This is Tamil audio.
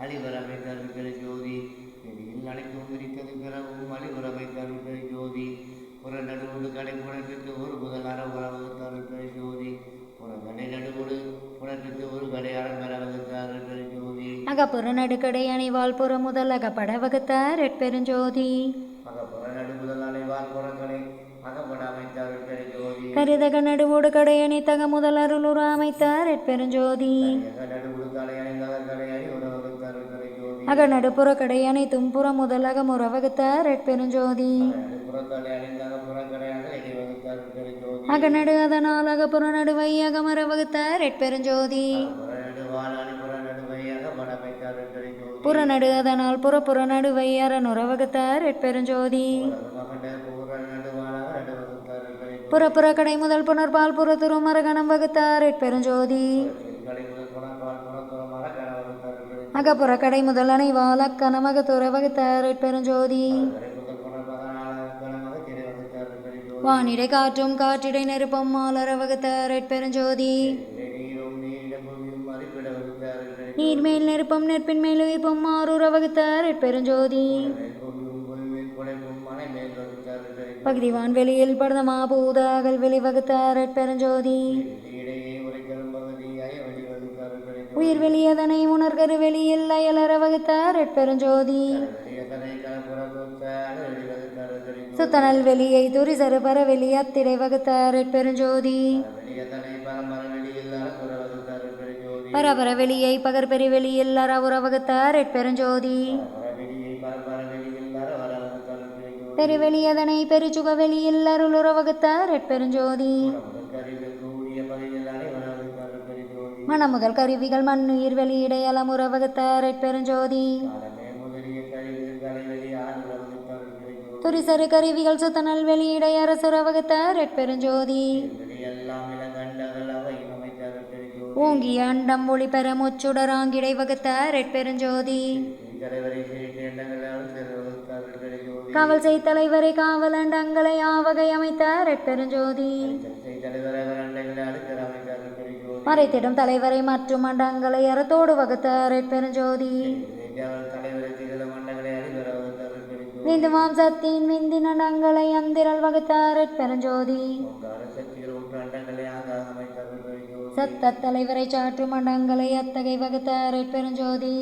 அழிவரவை தருகிற ஜோதி வெளியில் அழைக்கும் விரித்தது பிறவும் அழிவரவை தருகிற ஜோதி புற நடுவோடு கடை புணர்வித்து ஒரு முதல் அறவுறவு தருகிற ஜோதி புறகடை நடுவோடு புணர்வித்து ஒரு கடை அறம்பெறவது தருகிற ஜோதி அகப்புற நடுக்கடை அணைவாள் புற முதல் அகப்பட வகுத்தார் எட்பெருஞ்சோதி அகப்புற நடுமுதல் அணைவாள் புறக்கடை அகப்பட அமைத்தார் ஜோதி கருதக நடுவோடு கடை அணைத்தக முதல் அருளுற அமைத்தார் எட்பெருஞ்சோதி நடுவுடு கடை அணைந்தவர் கடை அணி உறவு தருகிற ஜோதி அக நடுப்புற கடை அணைத்தும் புற முதல் அகமுற வகுத்தார் எட்பெருஞ்சோதி புறக்கடை அணிந்தக புறக்கடையாக இடைவகு தருகிற ஜோதி அக நடு அதனால் அகப்புற நடுவை அகமர வகுத்தார் எட்பெருஞ்சோதி புறநடு அதனால் புறப்புற நடுவை அறனுற வகுத்தார் எட்பெருஞ்சோதி புறப்புற கடை முதல் புனர்பால் புறத்துரு மரகணம் வகுத்தார் எட்பெருஞ்சோதி அகப்புற கடை முதல் அணைவால் அக்கணம் அகத்துற வகுத்தார் எட்பெருஞ்சோதி வானிடை காற்றும் காற்றிடை நெருப்பம் மாலர வகுத்தார் எட்பெருஞ்சோதி நீர்மேல் நெருப்பம் நெற்பின் மேல் உயிர்ப்பும் மாறுற வகுத்தார் எட்பெருஞ்சோதி பகுதிவான் வெளியில் படதமா பூத அகல் வெளி வகுத்தார் எட்பெருஞ்சோதி உயிர் வெளியதனை உணர்கரு வெளியில் அயலற வகுத்தார் எட்பெருஞ்சோதி சுத்தனல் வெளியை துரிசரு பரவெளி அத்திடை வகுத்தார் எட்பெருஞ்சோதி பரபர வெளியை பகற்பெரி வெளியில் அறவுற வகுத்தார் எட்பெருஞ்சோதி பெருவெளியதனை பெருச்சுக வெளியில் அருளுற வகுத்தார் எட்பெருஞ்சோதி மணமுதல் கருவிகள் மண்ணுயிர் வெளியிடை அலமுற வகுத்தார் எட்பெருஞ்சோதி துரிசரு கருவிகள் சுத்தனல் வெளியிடை அரசுற வகுத்தார் எட்பெருஞ்சோதி ஓங்கிய அண்டம் ஒளி பெற முச்சுடராங்கிடை வகுத்தார் எட்பெருஞ்சோதி காவல் செய் தலைவரை காவல் அண்டங்களை ஆவகை அமைத்தார் எட்பெருஞ்சோதி மறைத்திடும் தலைவரை மற்றும் அண்டங்களை அறத்தோடு வகுத்தார் எட்பெருஞ்சோதி விந்து மாம்சத்தின் விந்தின் அண்டங்களை அந்திரல் வகுத்தார் எட்பெருஞ்சோதி சத்த தலைவரை சாற்றும் அண்டங்களை அத்தகை வகுத்தார் எட்பெருஞ்சோதி